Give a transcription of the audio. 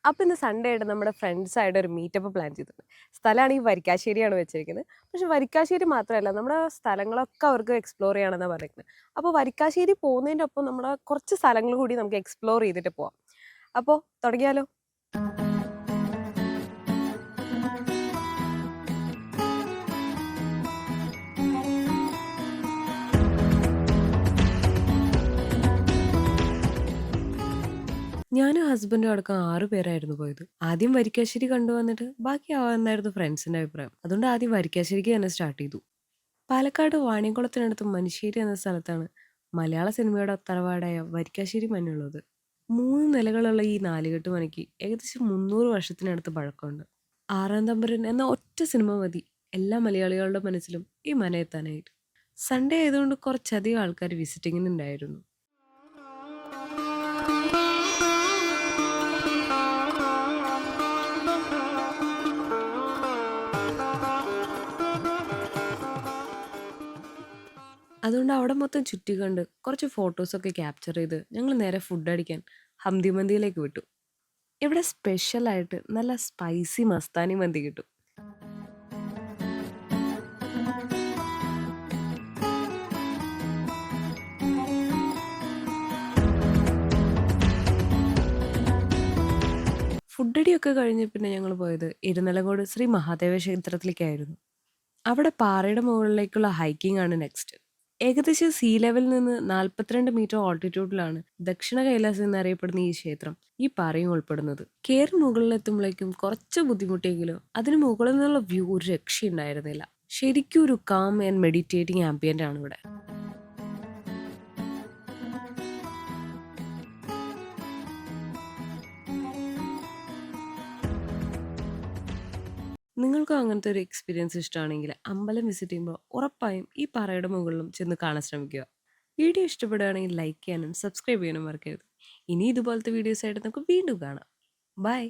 അപ്പോൾ ഇന്ന് സൺഡേ ആയിട്ട് നമ്മുടെ ഫ്രണ്ട്സായിട്ട് ഒരു മീറ്റപ്പ് പ്ലാൻ ചെയ്തിട്ടുണ്ട്. സ്ഥലമാണെങ്കിൽ വരിക്കാശ്ശേരിയാണ് വെച്ചിരിക്കുന്നത്. പക്ഷെ വരിക്കാശ്ശേരി മാത്രമല്ല, നമ്മുടെ സ്ഥലങ്ങളൊക്കെ അവർക്ക് എക്സ്പ്ലോർ ചെയ്യണമെന്നാണ് പറയുന്നത്. അപ്പോൾ വരിക്കാശ്ശേരി പോകുന്നതിൻ്റെ ഒപ്പം നമ്മുടെ കുറച്ച് സ്ഥലങ്ങൾ കൂടി നമുക്ക് എക്സ്പ്ലോർ ചെയ്തിട്ട് പോവാം. അപ്പോൾ തുടങ്ങിയാലോ? ഞാനും ഹസ്ബൻഡും അടക്കം 6 പേരായിരുന്നു പോയത്. ആദ്യം വരിക്കാശ്ശേരി കണ്ടുവന്നിട്ട് ബാക്കി ആവാമെന്നായിരുന്നു ഫ്രണ്ട്സിന്റെ അഭിപ്രായം. അതുകൊണ്ട് ആദ്യം വരിക്കാശ്ശേരിക്ക് തന്നെ സ്റ്റാർട്ട് ചെയ്തു. പാലക്കാട് വാണിയംകുളത്തിനടുത്ത് മനുശ്ശേരി എന്ന സ്ഥലത്താണ് മലയാള സിനിമയുടെ തറവാടായ വരിക്കാശ്ശേരി മനുള്ളത്. 3 നിലകളുള്ള ഈ നാലുകെട്ട് മനയ്ക്ക് ഏകദേശം 300 വർഷത്തിനടുത്ത് പഴക്കമുണ്ട്. ആറാം തമ്പുരാൻ എന്ന ഒറ്റ സിനിമ മതി എല്ലാ മലയാളികളുടെ മനസ്സിലും ഈ മന എത്താനായിട്ട്. സൺഡേ ആയതുകൊണ്ട് കുറച്ചധികം ആൾക്കാർ വിസിറ്റിങ്ങിനുണ്ടായിരുന്നു. അതുകൊണ്ട് അവിടെ മൊത്തം ചുറ്റി കണ്ട് കുറച്ച് ഫോട്ടോസൊക്കെ ക്യാപ്ചർ ചെയ്ത് ഞങ്ങൾ നേരെ ഫുഡ് അടിക്കാൻ ഹംദി മന്തിയിലേക്ക് വിട്ടു. ഇവിടെ സ്പെഷ്യലായിട്ട് നല്ല സ്പൈസി മസ്താനി മന്തി കിട്ടും. ഫുഡടിയൊക്കെ കഴിഞ്ഞ് പിന്നെ ഞങ്ങൾ പോയത് ഇരുനിലങ്കോട് ശ്രീ മഹാദേവ ക്ഷേത്രത്തിലേക്കായിരുന്നു. അവിടെ പാറയുടെ മുകളിലേക്കുള്ള ഹൈക്കിംഗ് ആണ് നെക്സ്റ്റ്. ഏകദേശം സീ ലെവലിൽ നിന്ന് 42 മീറ്റർ ഓൾട്ടിറ്റ്യൂഡിലാണ് ദക്ഷിണ കൈലാസം എന്നറിയപ്പെടുന്ന ഈ ക്ഷേത്രം ഈ പാറയും ഉൾപ്പെടുന്നത്. കയറി മുകളിലെത്തുമ്പോഴേക്കും കുറച്ച് ബുദ്ധിമുട്ടിയെങ്കിലും അതിന് മുകളിൽ നിന്നുള്ള വ്യൂ ഒരു രക്ഷയുണ്ടായിരുന്നില്ല. ശരിക്കും ഒരു കാം ആൻഡ് മെഡിറ്റേറ്റിംഗ് ആംബിയന്റ് ആണ് ഇവിടെ. നിങ്ങൾക്കും അങ്ങനത്തെ ഒരു എക്സ്പീരിയൻസ് ഇഷ്ടമാണെങ്കിൽ അമ്പലം വിസിറ്റ് ചെയ്യുമ്പോൾ ഉറപ്പായും ഈ പാറയുടെ മുകളിലും ചെന്ന് കാണാൻ ശ്രമിക്കുക. വീഡിയോ ഇഷ്ടപ്പെടുകയാണെങ്കിൽ ലൈക്ക് ചെയ്യാനും സബ്സ്ക്രൈബ് ചെയ്യാനും മറക്കരുത്. ഇനി ഇതുപോലത്തെ വീഡിയോസ് ആയിട്ട് നമുക്ക് വീണ്ടും കാണാം. ബൈ.